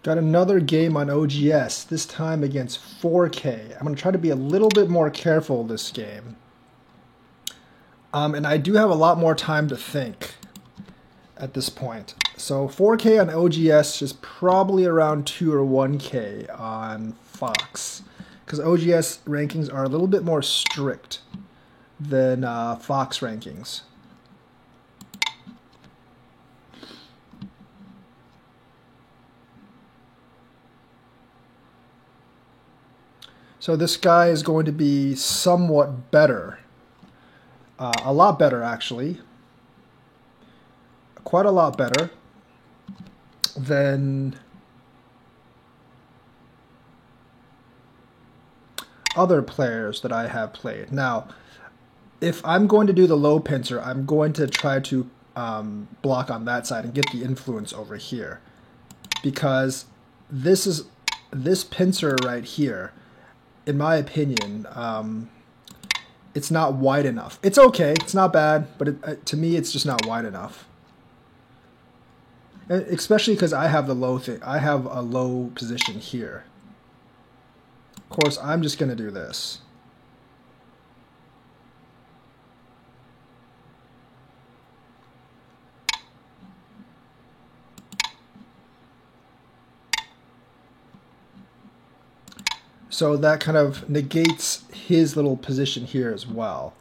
Got another game on OGS, this time against 4K. I'm going to try to be a little bit more careful this game. And I do have a lot more time to think at this point. So 4K on OGS is probably around 2 or 1K on Fox. Because OGS rankings are a little bit more strict than Fox rankings. So this guy is going to be somewhat better. A lot better, actually. Quite a lot better than other players that I have played. Now, if I'm going to do the low pincer, I'm going to try to block on that side and get the influence over here. Because this pincer right here, in my opinion, it's not wide enough. It's okay, it's not bad, but to me it's just not wide enough. And especially because I have the low thing. I have a low position here. Of course, I'm just going to do this. So that kind of negates his little position here as well.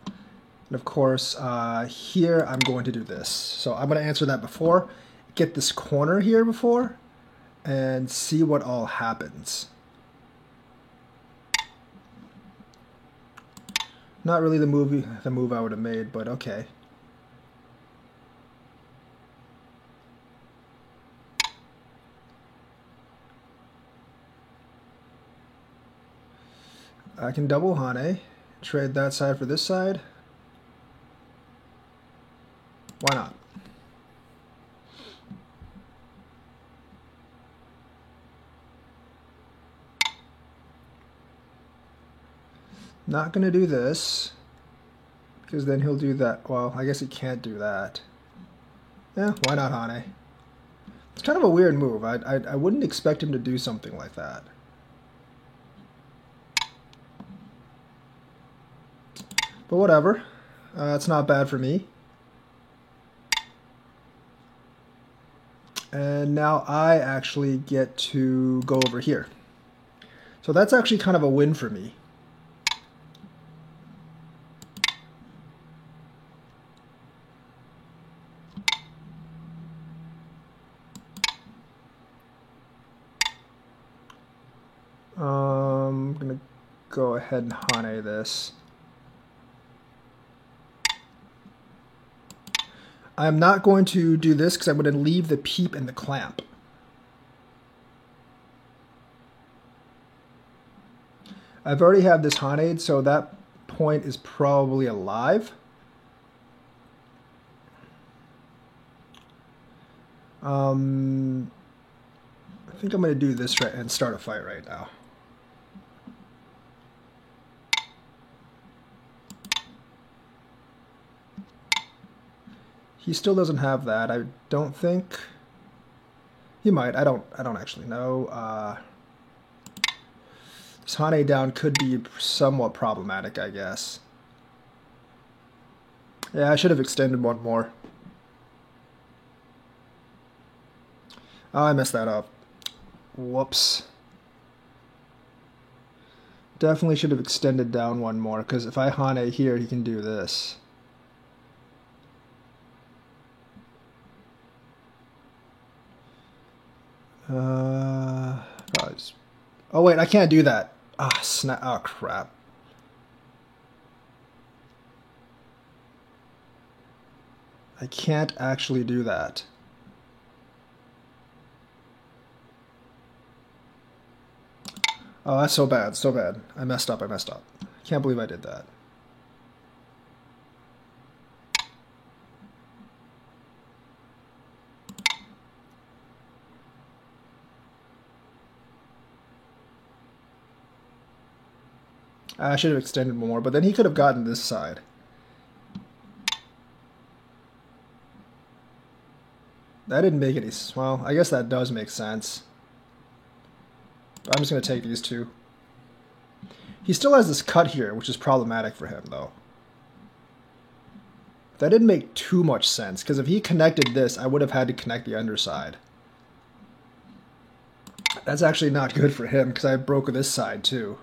And of course, here I'm going to do this. So I'm going to answer that before, get this corner here before, and see what all happens. Not really the move I would have made, but okay. I can double Hane, trade that side for this side. Why not? Not going to do this, because then he'll do that. Well, I guess he can't do that. Yeah, why not Hane? It's kind of a weird move. I wouldn't expect him to do something like that. But whatever. It's not bad for me. And now I actually get to go over here. So that's actually kind of a win for me. I'm going to go ahead and Hane this. I'm not going to do this because I'm going to leave the peep and the clamp. I've already had this Hane, so that point is probably alive. I think I'm going to do this right and start a fight right now. He still doesn't have that. I don't think he might. I don't actually know. This Hane down could be somewhat problematic, I guess. Yeah, I should have extended one more. Oh, I messed that up. Whoops. Definitely should have extended down one more, because if I Hane here, he can do this. Oh wait, I can't do that. Ah, snap! Oh crap! I can't actually do that. Oh, that's so bad, so bad. I messed up. Can't believe I did that. I should have extended more, but then he could have gotten this side. That didn't make any... Well, I guess that does make sense. But I'm just going to take these two. He still has this cut here, which is problematic for him, though. That didn't make too much sense, because if he connected this, I would have had to connect the underside. That's actually not good for him, because I broke this side, too.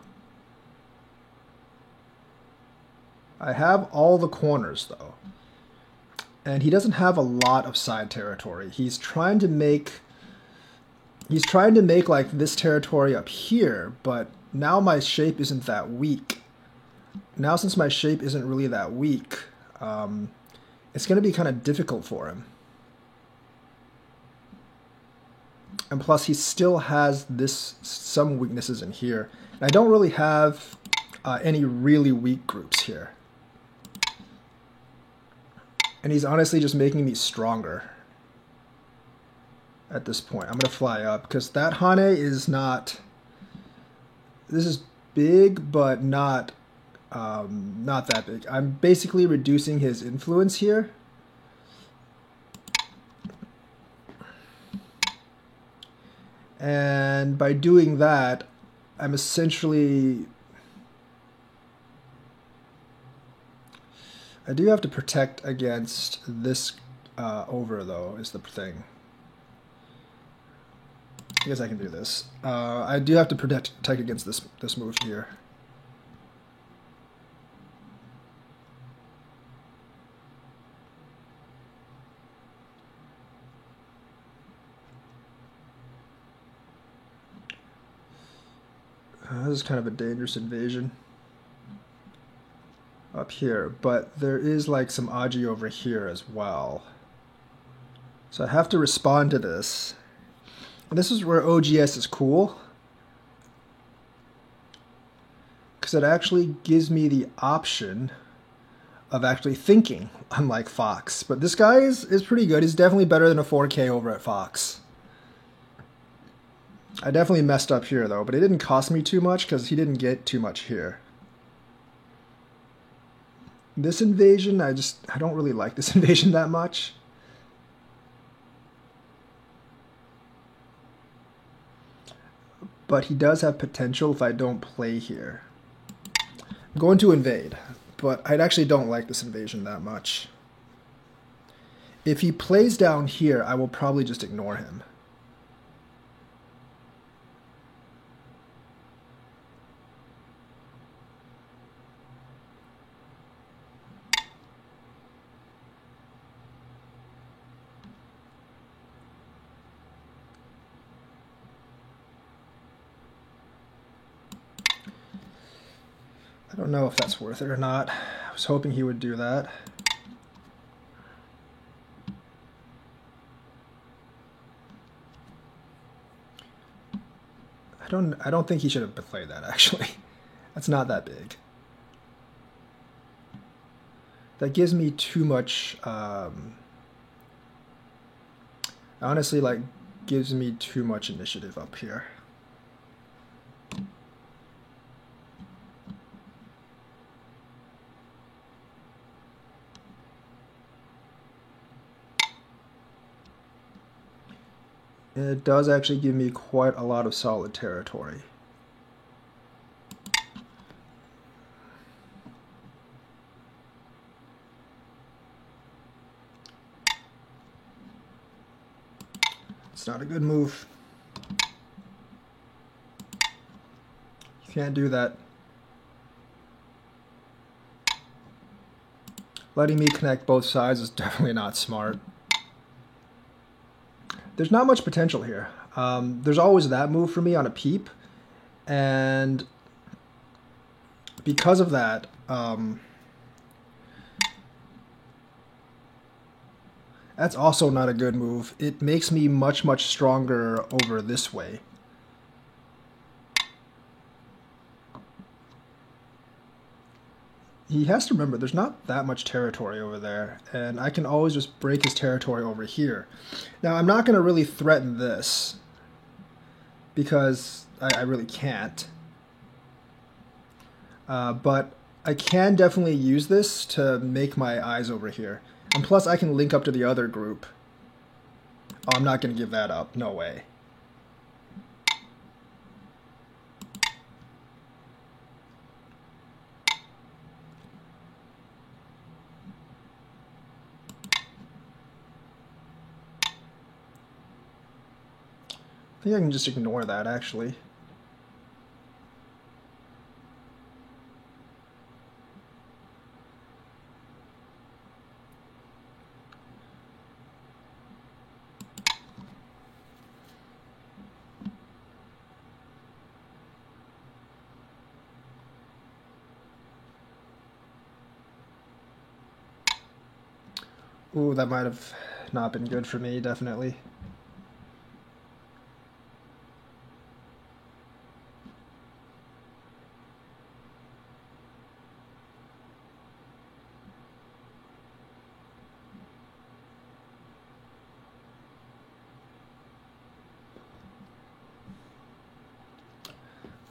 I have all the corners, though. And he doesn't have a lot of side territory. He's trying to make like this territory up here, but now my shape isn't that weak. Now since my shape isn't really that weak, it's going to be kind of difficult for him. And plus he still has some weaknesses in here. And I don't really have any really weak groups here. And he's honestly just making me stronger at this point. I'm going to fly up because that Hane is not... This is big, but not that big. I'm basically reducing his influence here. And by doing that, I'm essentially... I do have to protect against this over, though, is the thing. I guess I can do this. I do have to protect against this move here. This is kind of a dangerous invasion up here, but there is like some Aji over here as well. So I have to respond to this. And this is where OGS is cool, because it actually gives me the option of actually thinking, unlike Fox. But this guy is pretty good. He's definitely better than a 4K over at Fox. I definitely messed up here, though, but it didn't cost me too much because he didn't get too much here. This invasion, I don't really like this invasion that much. But he does have potential if I don't play here. I'm going to invade, but I actually don't like this invasion that much. If he plays down here, I will probably just ignore him. I don't know if that's worth it or not. I was hoping he would do that. I don't think he should have played that, actually. That's not that big. That gives me too much, honestly, like, gives me too much initiative up here. And it does actually give me quite a lot of solid territory. It's not a good move. You can't do that. Letting me connect both sides is definitely not smart. There's not much potential here. There's always that move for me on a peep, and because of that, that's also not a good move. It makes me much, much stronger over this way. He has to remember there's not that much territory over there, and I can always just break his territory over here. Now, I'm not going to really threaten this, because I really can't. But I can definitely use this to make my eyes over here. And plus, I can link up to the other group. Oh, I'm not going to give that up. No way. I think I can just ignore that, actually. Ooh, that might have not been good for me, definitely.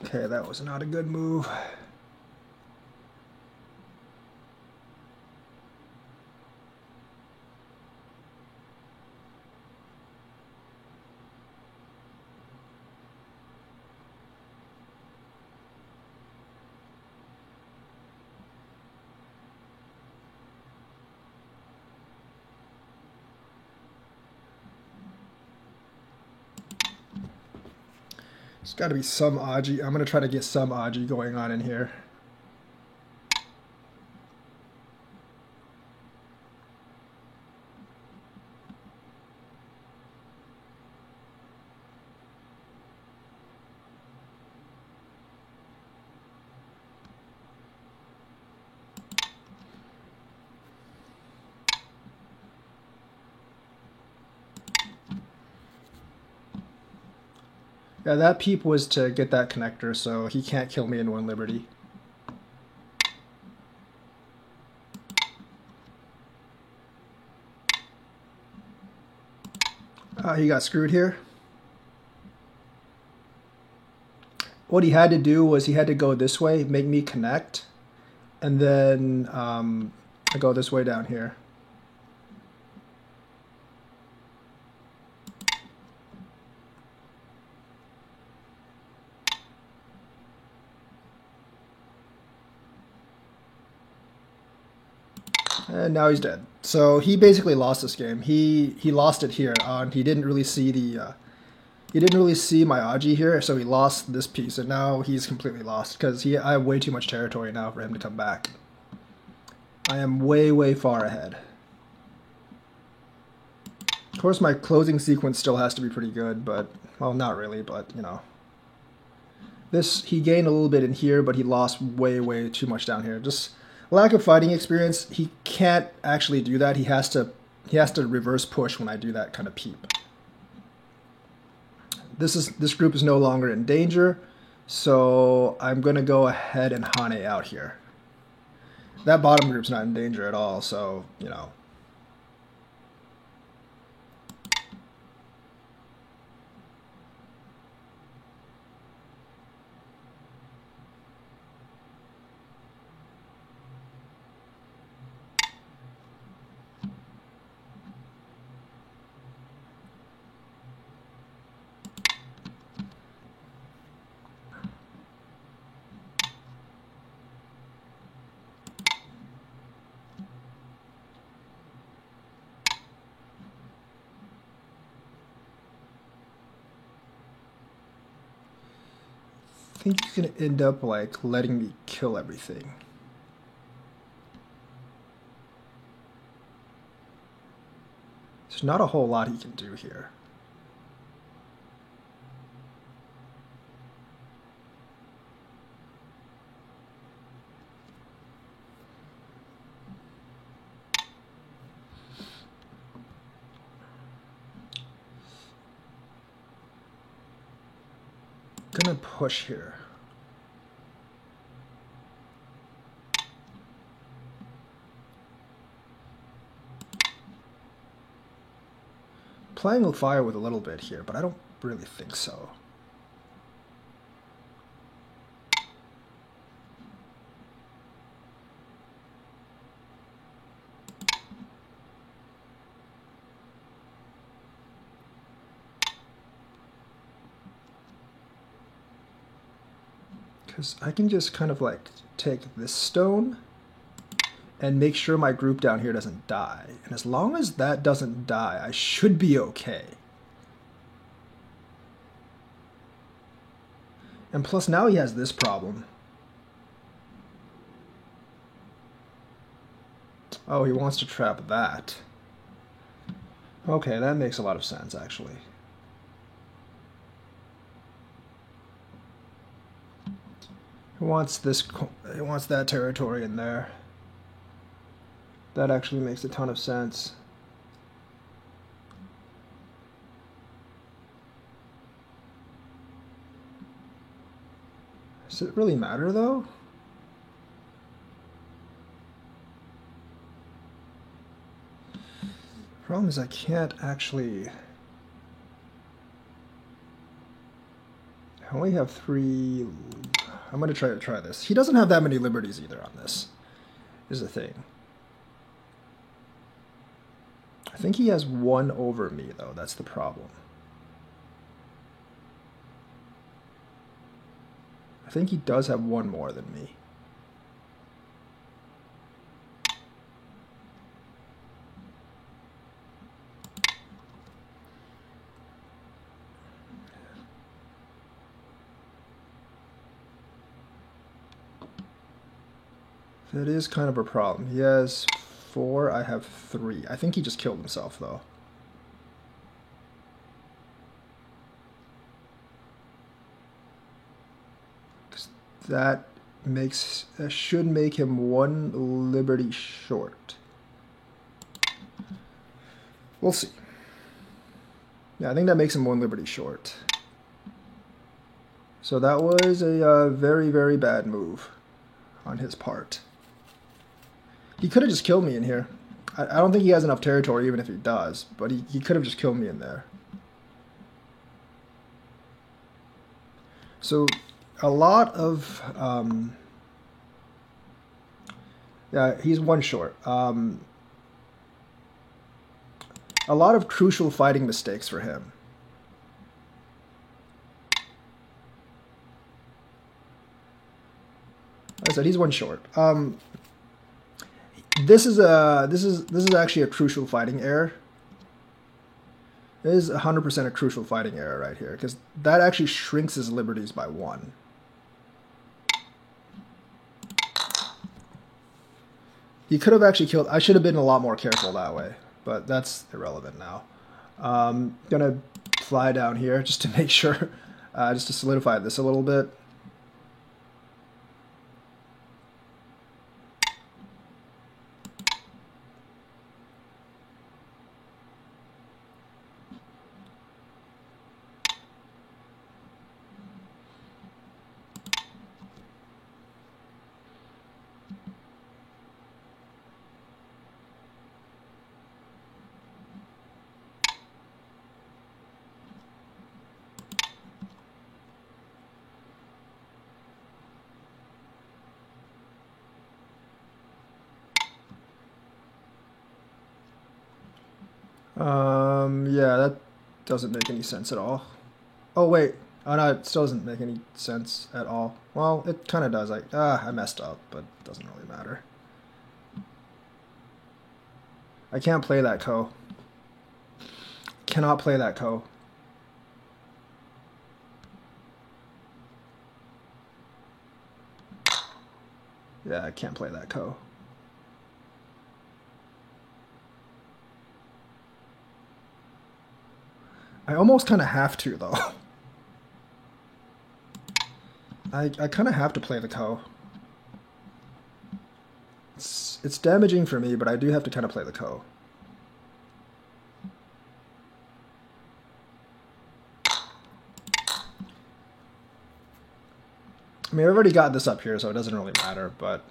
Okay, that was not a good move. There's got to be some Aji. I'm going to try to get some Aji going on in here. Yeah, that peep was to get that connector, so he can't kill me in one Liberty. He got screwed here. What he had to do was he had to go this way, make me connect, and then I go this way down here. And now he's dead. So he basically lost this game. He lost it here. He didn't really see the he didn't really see my Aji here, so he lost this piece, and now he's completely lost because I have way too much territory now for him to come back. I am way far ahead. Of course, my closing sequence still has to be pretty good, but well, not really, but you know. This he gained a little bit in here, but he lost way too much down here. Just lack of fighting experience. He can't actually do that. He has to reverse push when I do that kind of peep. This group is no longer in danger, so I'm gonna go ahead and Hane out here. That bottom group's not in danger at all, so you know. I think he's gonna end up like letting me kill everything. There's not a whole lot he can do here. Gonna push here. Playing with fire with a little bit here, but I don't really think so. Because I can just kind of like take this stone and make sure my group down here doesn't die. And as long as that doesn't die, I should be okay. And plus now he has this problem. Oh, he wants to trap that. Okay, that makes a lot of sense, actually. He wants this. He wants that territory in there. That actually makes a ton of sense. Does it really matter, though? Problem is I can't actually... I only have 3... I'm going to try this. He doesn't have that many liberties either on this, is the thing. I think he has 1 over me, though. That's the problem. I think he does have 1 more than me. That is kind of a problem. He has 4, I have 3. I think he just killed himself, though. That should make him 1 liberty short. We'll see. Yeah, I think that makes him 1 liberty short. So that was a very, very bad move on his part. He could have just killed me in here. I don't think he has enough territory, even if he does, but he could have just killed me in there. So a lot of... yeah, he's 1 short. A lot of crucial fighting mistakes for him. Like I said, he's 1 short. This is actually a crucial fighting error. It is 100% a crucial fighting error right here, because that actually shrinks his liberties by 1. He could have actually killed... I should have been a lot more careful that way, but that's irrelevant now. Gonna fly down here just to make sure, just to solidify this a little bit. Yeah, that doesn't make any sense at all. Oh, wait. Oh, no, it still doesn't make any sense at all. Well, it kind of does. I messed up, but it doesn't really matter. I can't play that Ko. Cannot play that Ko. Yeah, I can't play that Ko. I almost kind of have to, though. I kind of have to play the Ko. It's damaging for me, but I do have to kind of play the Ko. I mean, I've already got this up here, so it doesn't really matter, but...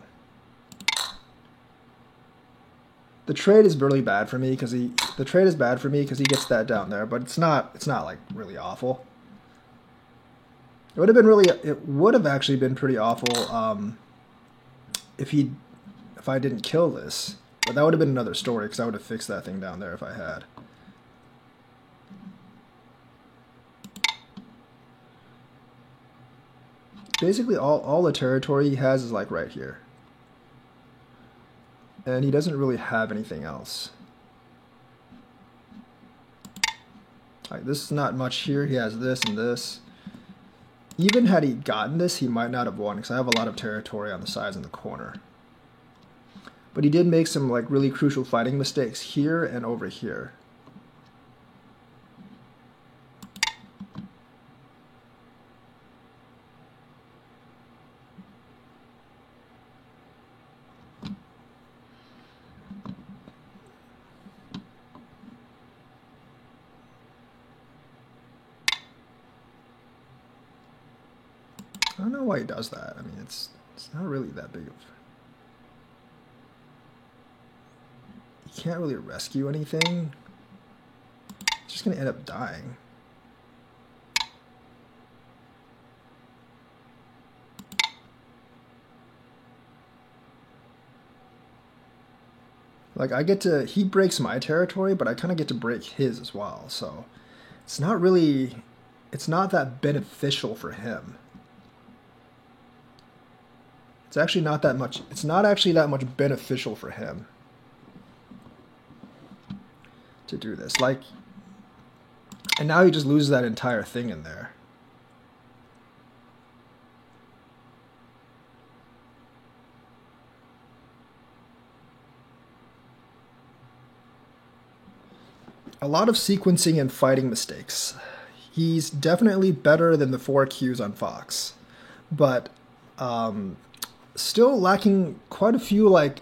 The trade is really bad for me because he gets that down there, but it's not like really awful. It would have actually been pretty awful if I didn't kill this, but that would have been another story because I would have fixed that thing down there if I had. Basically, all the territory he has is like right here. And he doesn't really have anything else. Like, this is not much here. He has this and this. even had he gotten this, he might not have won because I have a lot of territory on the sides and the corner. But he did make some like really crucial fighting mistakes here and over here. I don't know why he does that. I mean, it's not really that big of... You can't really rescue anything. It's just going to end up dying. Like, I get to... He breaks my territory, but I kind of get to break his as well. So, it's not really... It's not that beneficial for him. It's actually not that much... It's not actually that much beneficial for him to do this. Like... And now he just loses that entire thing in there. A lot of sequencing and fighting mistakes. He's definitely better than the 4 Qs on Fox, but still lacking quite a few like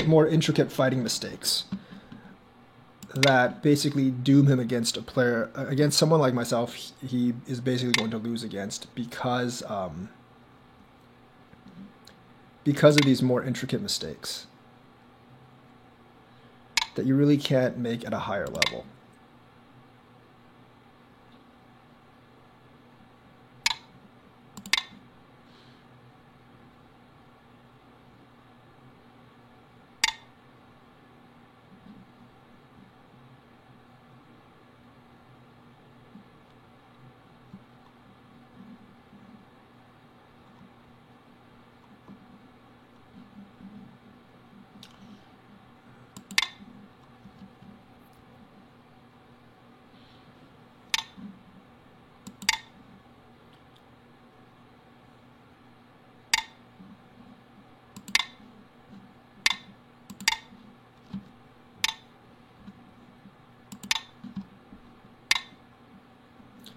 more intricate fighting mistakes that basically doom him against a player, against someone like myself. He is basically going to lose against because of these more intricate mistakes that you really can't make at a higher level.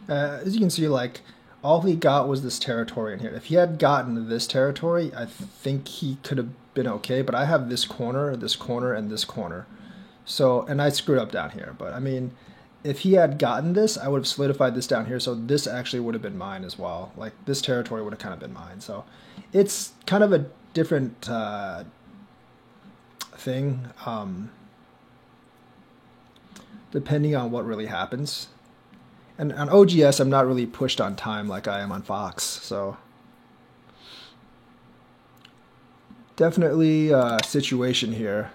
As you can see, like, all he got was this territory in here. If he had gotten this territory, I think he could have been okay, but I have this corner, and this corner. So, and I screwed up down here, but I mean, if he had gotten this, I would have solidified this down here, so this actually would have been mine as well. Like, this territory would have kind of been mine, so it's kind of a different thing, depending on what really happens. And on OGS, I'm not really pushed on time like I am on Fox, so definitely a situation here.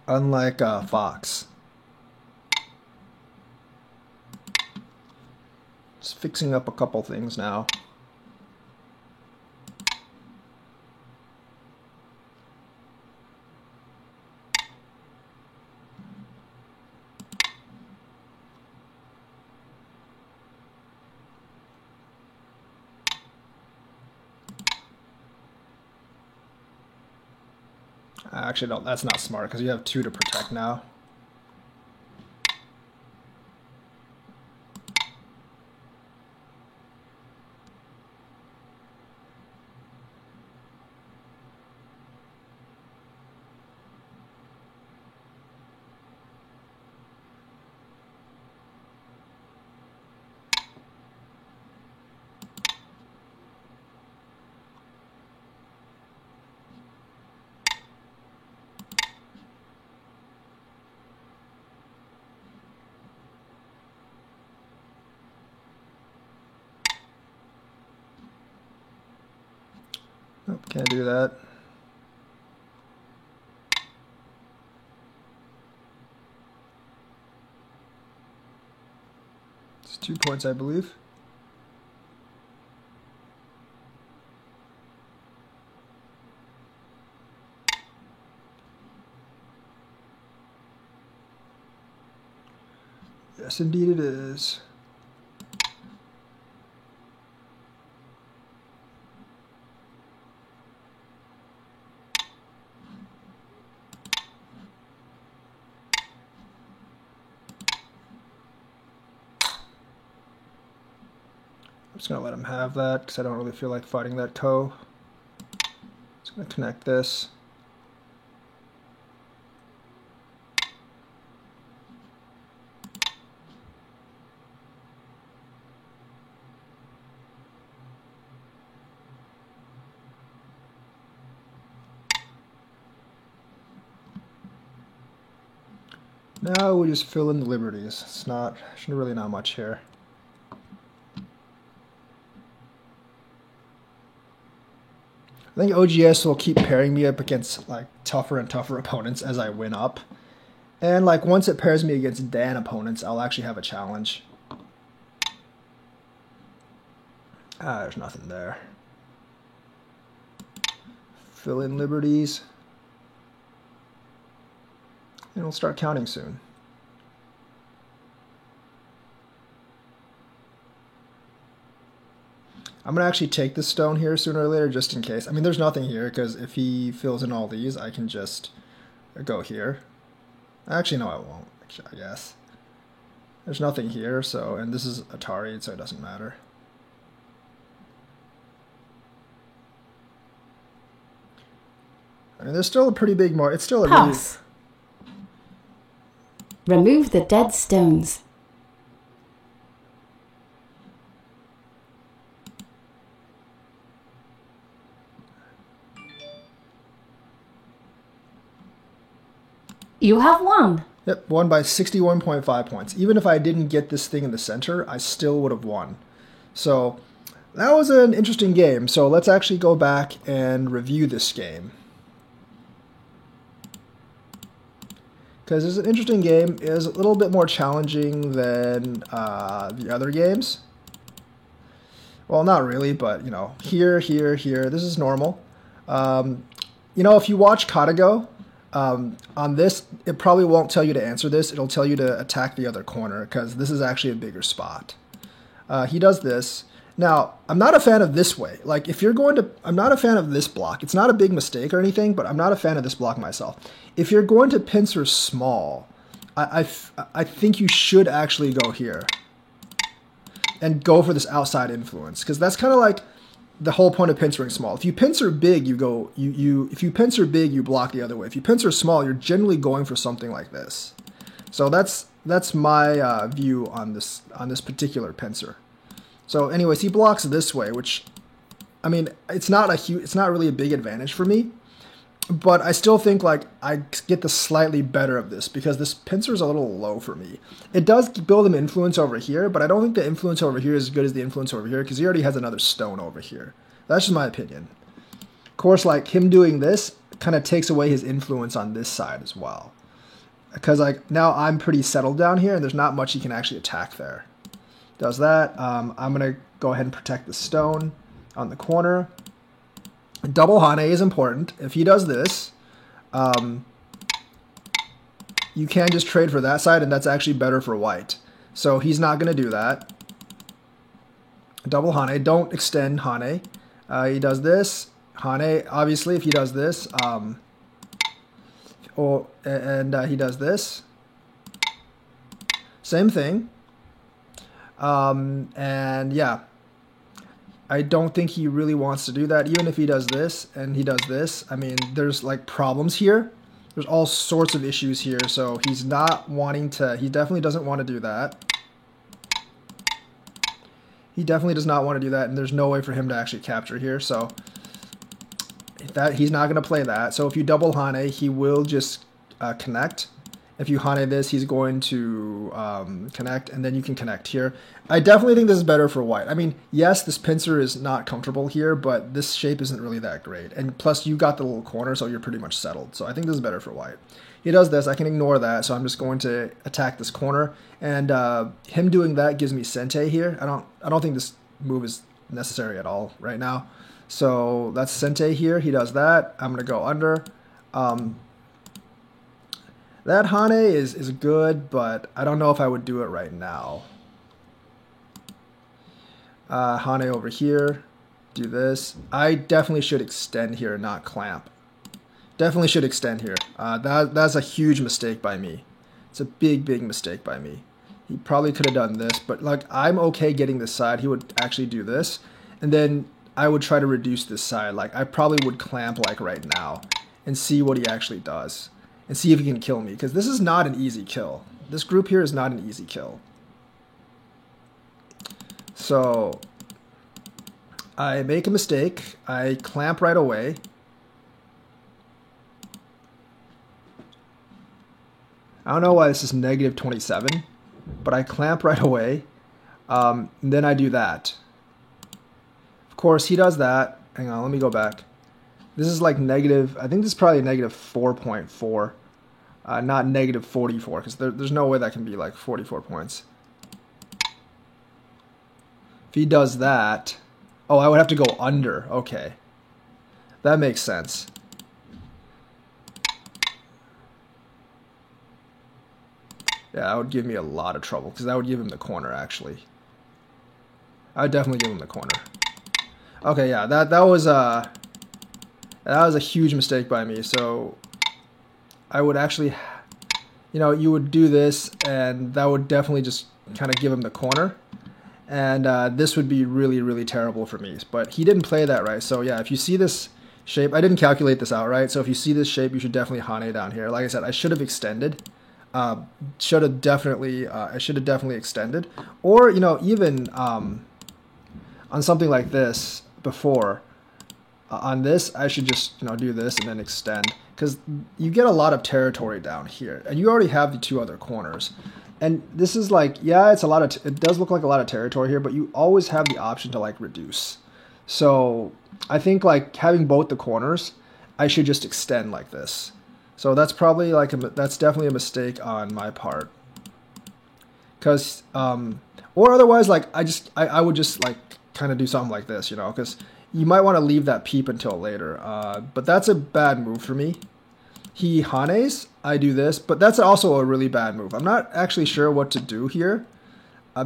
Unlike Fox. Just fixing up a couple things now. Actually, no, that's not smart because you have 2 to protect now. Nope, can't do that. It's 2 points, I believe. Yes, indeed it is. I'm just going to let him have that because I don't really feel like fighting that Ko. Just going to connect this. Now we just fill in the liberties. It's not, really not much here. I think OGS will keep pairing me up against like tougher and tougher opponents as I win up. And like once it pairs me against Dan opponents, I'll actually have a challenge. Ah, there's nothing there. Fill in liberties. And we'll start counting soon. I'm going to actually take this stone here sooner or later just in case. I mean, there's nothing here because if he fills in all these, I can just go here. Actually, no, I won't, I guess. There's nothing here, so, and this is Atari, so it doesn't matter. I mean, there's still a pretty big mark. It's still a Pass. Remove the dead stones. You have won. Yep, won by 61.5 points. Even if I didn't get this thing in the center, I still would have won. So that was an interesting game. So let's actually go back and review this game. Because it's an interesting game. It is a little bit more challenging than the other games. Well, not really, but, you know, here, this is normal. You know, if you watch Katago, on this, it probably won't tell you to answer this. It'll tell you to attack the other corner, because this is actually a bigger spot. He does this. Now, I'm not a fan of this way. Like, if you're going to... I'm not a fan of this block. It's not a big mistake or anything, but I'm not a fan of this block myself. If you're going to pincer small, I think you should actually go here and go for this outside influence, because that's kind of like the whole point of pincering small. If you pincer big, if you pincer big, you block the other way. If you pincer small, you're generally going for something like this. So that's my view on this particular pincer. So anyways, he blocks this way, which, I mean, it's not really a big advantage for me, but I still think like I get the slightly better of this because this pincer is a little low for me. It does build him influence over here, but I don't think the influence over here is as good as the influence over here because he already has another stone over here. That's just my opinion. Of course, like him doing this kind of takes away his influence on this side as well. Because like now I'm pretty settled down here and there's not much he can actually attack there. Does that. I'm going to go ahead and protect the stone on the corner. Double Hane is important. If he does this, you can just trade for that side, and that's actually better for white. So he's not going to do that. Double Hane. Don't extend Hane. He does this. Hane, obviously, if he does this, he does this. Same thing. And yeah, I don't think he really wants to do that. Even if he does this and he does this, I mean, there's like problems here. There's all sorts of issues here. So he's not wanting to, he definitely doesn't want to do that. He definitely does not want to do that. And there's no way for him to actually capture here. So that he's not going to play that. So if you double Hane, he will just connect. If you Hane this, he's going to connect, and then you can connect here. I definitely think this is better for white. I mean, yes, this pincer is not comfortable here, but this shape isn't really that great. And plus, you got the little corner, so you're pretty much settled. So I think this is better for white. He does this. I can ignore that, so I'm just going to attack this corner. And him doing that gives me Sente here. I don't think this move is necessary at all right now. So that's Sente here. He does that. I'm going to go under. That Hane is good, but I don't know if I would do it right now. Hane over here. Do this. I definitely should extend here and not clamp. Definitely should extend here. That's a huge mistake by me. It's a big mistake by me. He probably could have done this, but like I'm okay getting this side. He would actually do this, and then I would try to reduce this side. Like I probably would clamp like right now and see what he actually does and see if he can kill me, because this is not an easy kill. This group here is not an easy kill. So I make a mistake. I clamp right away. I don't know why this is negative 27, but I clamp right away. And then I do that. Of course, he does that. Hang on, let me go back. This is like negative, I think this is probably negative 4.4, not negative 44, because there's no way that can be like 44 points. If he does that, oh, I would have to go under. Okay. That makes sense. Yeah, that would give me a lot of trouble, because that would give him the corner, actually. I would definitely give him the corner. Okay, yeah, that was a huge mistake by me. So I would actually, you know, you would do this, and that would definitely just kind of give him the corner. And this would be really terrible for me. But he didn't play that right. So yeah, if you see this shape, I didn't calculate this out right. So if you see this shape, you should definitely Hane down here. Like I said, I should have extended. I should have definitely extended. Or, you know, even on something like this before, on this, I should just, you know, do this and then extend. Because you get a lot of territory down here. And you already have the two other corners. And this is like, yeah, it's a lot of, it does look like a lot of territory here, but you always have the option to like reduce. So I think like having both the corners, I should just extend like this. So that's probably like, that's definitely a mistake on my part. Cause, or otherwise like, I would just like kind of do something like this, you know, cause you might want to leave that peep until later. But that's a bad move for me. He Hanes, I do this, but that's also a really bad move. I'm not actually sure what to do here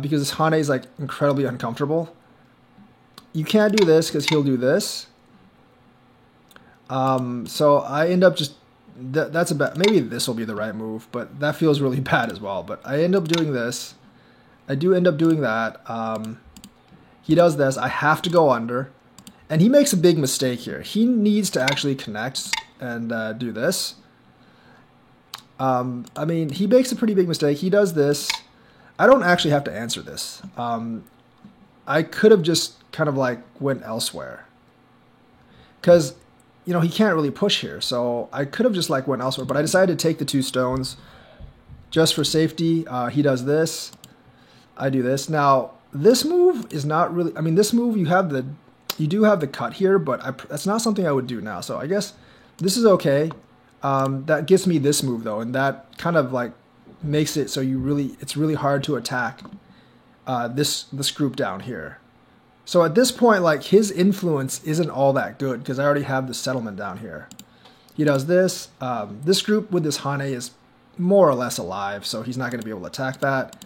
because this Hane is like incredibly uncomfortable. You can't do this because he'll do this. So I end up just, that's a bad, maybe this will be the right move, but that feels really bad as well. But I end up doing this. I do end up doing that. He does this. I have to go under. And he makes a big mistake here. He needs to actually connect and do this. I mean, he makes a pretty big mistake. He does this. I don't actually have to answer this. I could have just kind of like went elsewhere. Because, you know, he can't really push here. So I could have just like went elsewhere. But I decided to take the two stones just for safety. He does this. I do this. Now, this move is not really... I mean, this move, you do have the cut here, but that's not something I would do now. So I guess this is okay. That gives me this move though, and that kind of like makes it so it's really hard to attack this group down here. So at this point, like his influence isn't all that good because I already have the settlement down here. He does this. This group with this Hane is more or less alive, so he's not going to be able to attack that.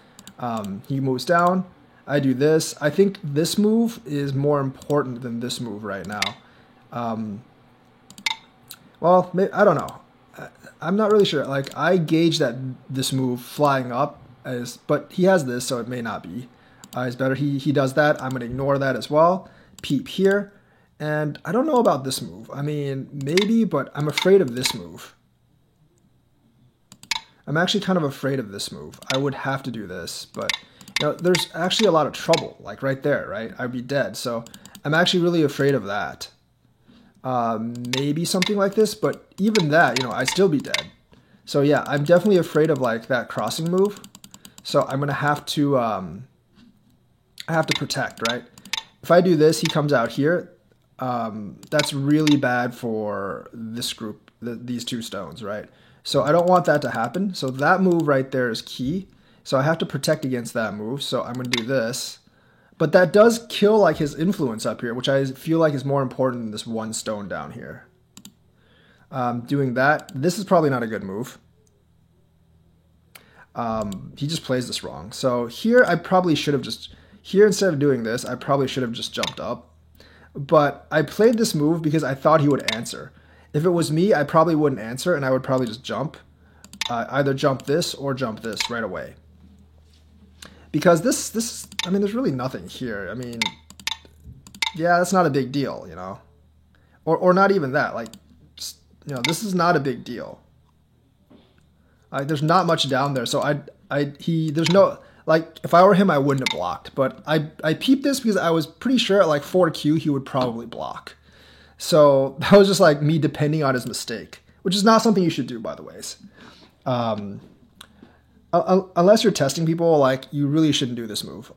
He moves down. I do this. I think this move is more important than this move right now. Well, I don't know. I'm not really sure. Like, I gauge that this move flying up is, but he has this, so it may not be. It's better. He does that. I'm going to ignore that as well. Peep here. And I don't know about this move. I mean, maybe, but I'm afraid of this move. I'm actually kind of afraid of this move. I would have to do this, but... You know, there's actually a lot of trouble, like right there, right? I'd be dead. So I'm actually really afraid of that. Maybe something like this, but even that, you know, I'd still be dead. So yeah, I'm definitely afraid of like that crossing move. So I'm going to have to, I have to protect, right? If I do this, he comes out here. That's really bad for this group, these two stones, right? So I don't want that to happen. So that move right there is key. So I have to protect against that move. So I'm going to do this. But that does kill like his influence up here, which I feel like is more important than this one stone down here. Doing that. This is probably not a good move. He just plays this wrong. So here I probably should have just, here instead of doing this, I probably should have just jumped up. But I played this move because I thought he would answer. If it was me, I probably wouldn't answer and I would probably just jump. Either jump this or jump this right away. Because this, I mean, there's really nothing here. I mean, yeah, that's not a big deal, you know. Or not even that. Like, just, you know, this is not a big deal. There's not much down there, so there's no, like, if I were him, I wouldn't have blocked. But I peeped this because I was pretty sure at like 4Q he would probably block. So that was just like me depending on his mistake, which is not something you should do, by the ways. Unless you're testing people, like, you really shouldn't do this move.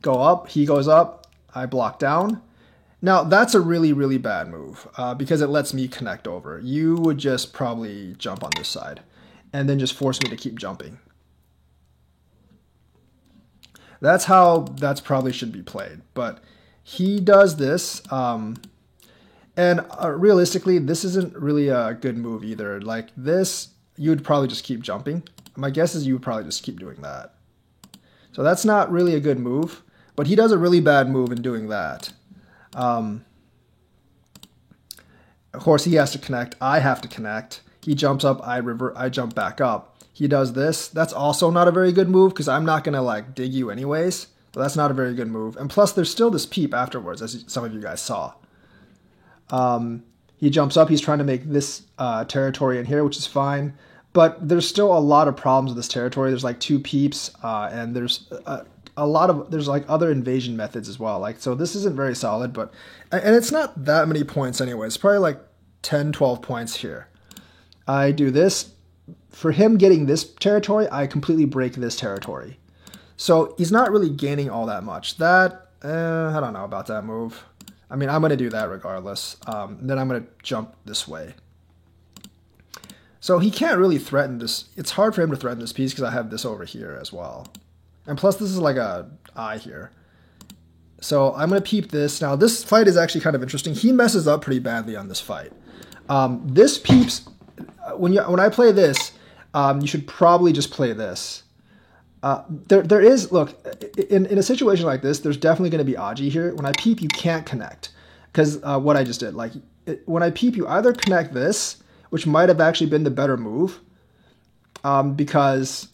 Go up, he goes up, I block down. Now, that's a really, really bad move because it lets me connect over. You would just probably jump on this side and then just force me to keep jumping. That's how that's probably should be played. But he does this, and realistically, this isn't really a good move either. Like this, you would probably just keep jumping. My guess is you would probably just keep doing that. So that's not really a good move, but he does a really bad move in doing that. Of course, he has to connect. I have to connect. He jumps up. I jump back up. He does this. That's also not a very good move because I'm not going to like dig you anyways. So that's not a very good move. And plus, there's still this peep afterwards, as some of you guys saw. He jumps up. He's trying to make this territory in here, which is fine. But there's still a lot of problems with this territory. There's like 2 peeps, and there's there's like other invasion methods as well. Like, so this isn't very solid, and it's not that many points anyway. It's probably like 10, 12 points here. I do this. For him getting this territory, I completely break this territory. So he's not really gaining all that much. That, I don't know about that move. I mean, I'm going to do that regardless. Then I'm going to jump this way. So he can't really threaten this. It's hard for him to threaten this piece because I have this over here as well. And plus this is like a eye here. So I'm going to peep this. Now this fight is actually kind of interesting. He messes up pretty badly on this fight. This peeps, when I play this, you should probably just play this. There is, look, in a situation like this, there's definitely going to be Aji here. When I peep, you can't connect. Because what I just did, like, when I peep, you either connect this, which might have actually been the better move, because,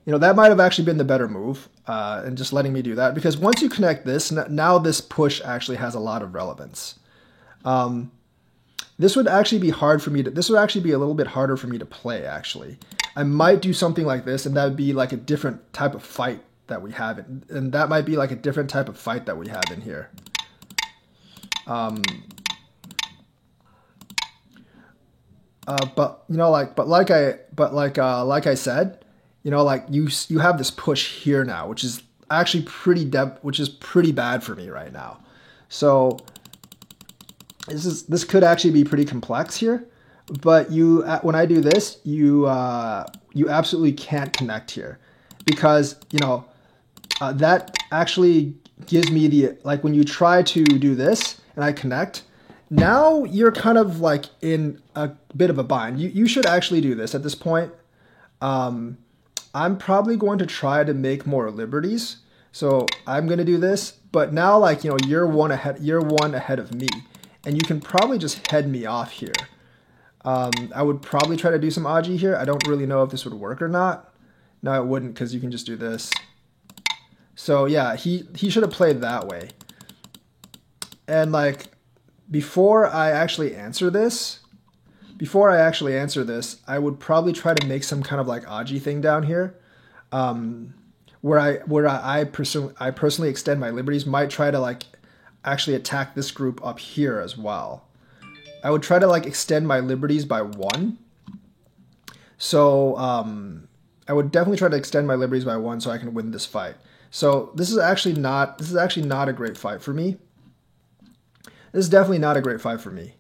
you know, that might have actually been the better move, and just letting me do that. Because once you connect this, now this push actually has a lot of relevance. This would actually be hard for me to, this would actually be a little bit harder for me to play, actually. I might do something like this, and that would be like a different type of fight that we have. And that might be like a different type of fight that we have in here. But you know, like I said, you know, like you have this push here now, which is actually pretty bad for me right now. So this could actually be pretty complex here. But when I do this, you absolutely can't connect here, because you know that actually gives me the, like, when you try to do this and I connect, now you're kind of like in a bit of a bind. You should actually do this at this point. I'm probably going to try to make more liberties, so I'm going to do this. But now, like, you know, you're one ahead of me, and you can probably just head me off here. I would probably try to do some Aji here. I don't really know if this would work or not. No, it wouldn't, because you can just do this. So yeah, he should have played that way. And like, before I actually answer this, I would probably try to make some kind of like Aji thing down here, where I personally extend my liberties. Might try to like actually attack this group up here as well. I would try to like extend my liberties by 1. So I would definitely try to extend my liberties by 1 so I can win this fight. So this is actually not a great fight for me. This is definitely not a great fight for me.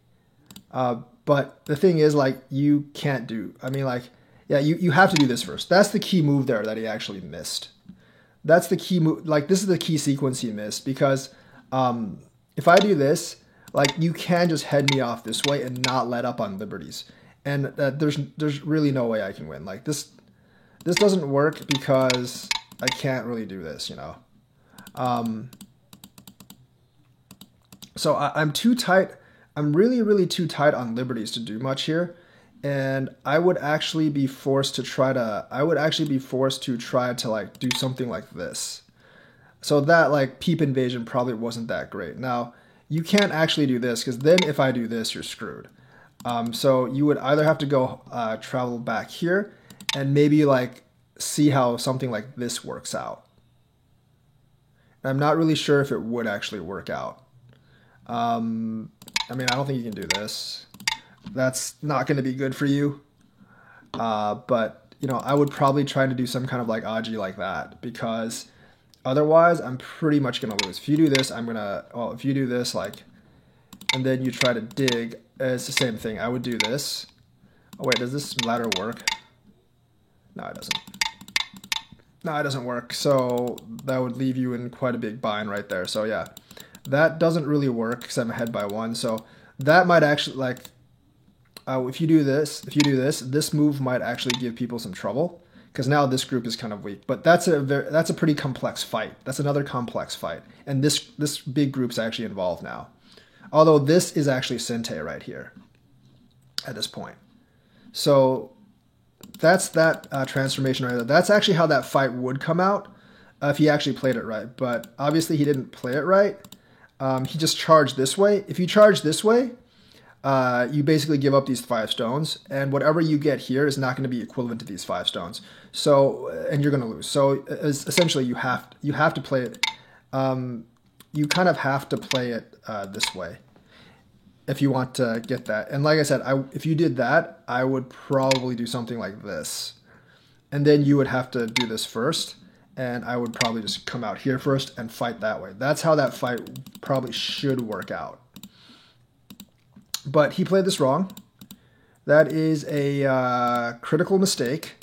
But the thing is, like, you can't do, I mean, like, yeah, you have to do this first. That's the key move there that he actually missed. That's the key move. Like, this is the key sequence he missed, because if I do this, like, you can just head me off this way and not let up on liberties. And there's really no way I can win. Like, this, this doesn't work because I can't really do this, you know. So I'm too tight. I'm really, really too tight on liberties to do much here. And I would actually be forced to try to, like do something like this. So that like peep invasion probably wasn't that great. Now, you can't actually do this because then if I do this, you're screwed. So you would either have to go travel back here and maybe like see how something like this works out. And I'm not really sure if it would actually work out. I mean, I don't think you can do this. That's not going to be good for you. But, you know, I would probably try to do some kind of like Aji like that because otherwise I'm pretty much going to lose. If you do this, if you do this, like, and then you try to dig, it's the same thing. I would do this. Oh, wait, does this ladder work? No, it doesn't. No, it doesn't work. So that would leave you in quite a big bind right there. So yeah, that doesn't really work because I'm ahead by 1. So that might actually like, if you do this, this move might actually give people some trouble because now this group is kind of weak. But that's a pretty complex fight. That's another complex fight, and this big group's actually involved now. Although this is actually Sente right here at this point. So that's that transformation right there. That's actually how that fight would come out if he actually played it right. But obviously he didn't play it right. He just charged this way. If you charge this way, you basically give up these 5 stones, and whatever you get here is not going to be equivalent to these 5 stones. So, and you're going to lose. So essentially you have to play it. You kind of have to play it this way if you want to get that. And like I said, if you did that, I would probably do something like this. And then you would have to do this first, and I would probably just come out here first and fight that way. That's how that fight probably should work out. But he played this wrong. That is a critical mistake.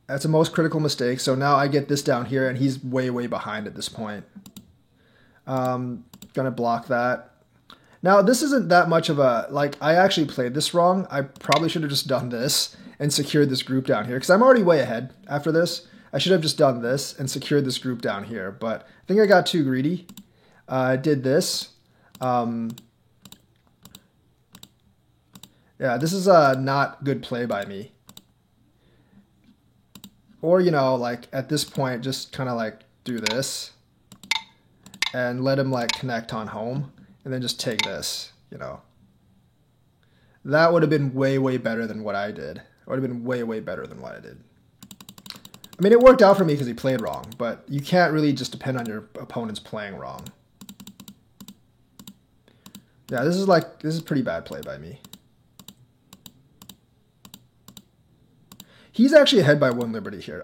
That's a most critical mistake. So now I get this down here, and he's way, way behind at this point. Gonna block that. Now, this isn't that much of a, like, I actually played this wrong. I probably should have just done this and secured this group down here, because I'm already way ahead after this. I should have just done this and secured this group down here, but I think I got too greedy. I did this. Yeah, this is a not good play by me. Or, you know, like, at this point, just kind of, like, do this. And let him, like, connect on home. And then just take this, you know. That would have been way, way better than what I did. It would have been way, way better than what I did. I mean, it worked out for me because he played wrong. But you can't really just depend on your opponents playing wrong. Yeah, this is pretty bad play by me. He's actually ahead by 1 liberty here.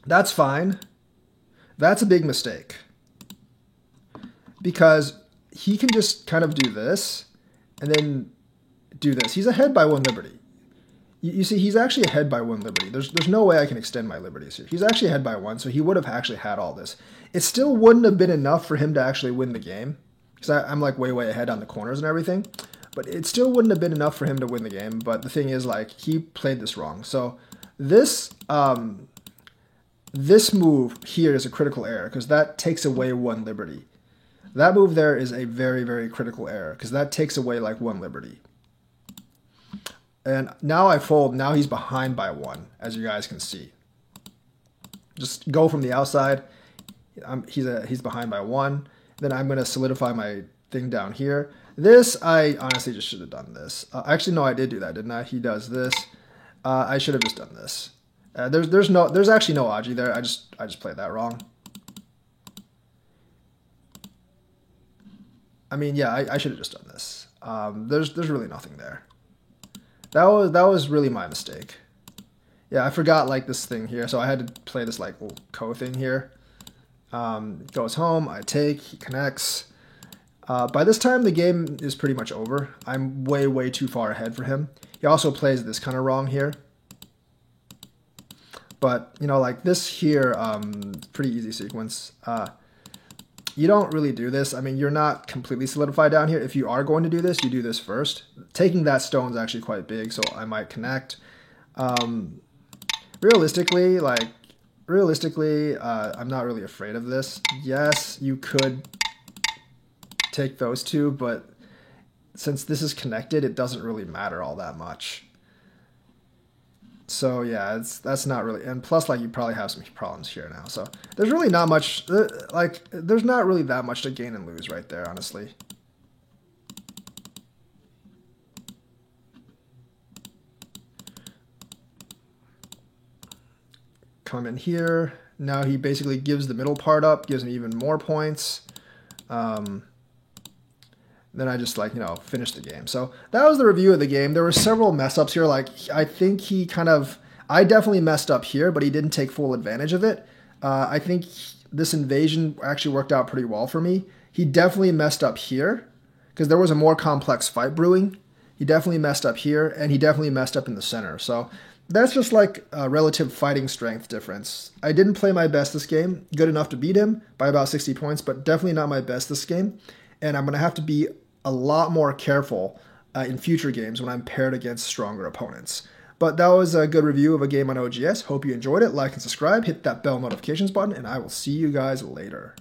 That's fine. That's a big mistake. Because he can just kind of do this and then do this. He's ahead by 1 liberty. You see, he's actually ahead by 1 liberty. There's no way I can extend my liberties here. He's actually ahead by 1, so he would have actually had all this. It still wouldn't have been enough for him to actually win the game. Because I'm like way, way ahead on the corners and everything. But it still wouldn't have been enough for him to win the game. But the thing is, like, he played this wrong. So this this move here is a critical error because that takes away 1 liberty. That move there is a very, very critical error because that takes away like 1 liberty. And now I fold. Now he's behind by 1, as you guys can see. Just go from the outside. He's behind by 1. Then I'm going to solidify my thing down here. This, I honestly just should have done this. Actually, no, I did do that, didn't I? He does this. I should have just done this. There's actually no Aji there. I just played that wrong. I mean, yeah, I should have just done this. There's really nothing there. That was really my mistake. Yeah, I forgot like this thing here, so I had to play this like little ko thing here. Goes home, I take, he connects. By this time, the game is pretty much over. I'm way, way too far ahead for him. He also plays this kind of wrong here. But, you know, like this here, pretty easy sequence. you don't really do this. I mean, you're not completely solidified down here. If you are going to do this, you do this first. Taking that stone is actually quite big, so I might connect. Realistically, I'm not really afraid of this. Yes, you could take those two, but since this is connected, it doesn't really matter all that much. So yeah, that's not really, and plus like you probably have some problems here now. So there's really not much, there's not really that much to gain and lose right there, honestly. Come in here. Now he basically gives the middle part up, gives me even more points. Then I just finished the game. So that was the review of the game. There were several mess ups here. I think I definitely messed up here, but he didn't take full advantage of it. I think this invasion actually worked out pretty well for me. He definitely messed up here because there was a more complex fight brewing. He definitely messed up here, and he definitely messed up in the center. So that's just like a relative fighting strength difference. I didn't play my best this game. Good enough to beat him by about 60 points, but definitely not my best this game. And I'm going to have to be a lot more careful in future games when I'm paired against stronger opponents. But that was a good review of a game on OGS. Hope you enjoyed it. Like and subscribe. Hit that bell notifications button, and I will see you guys later.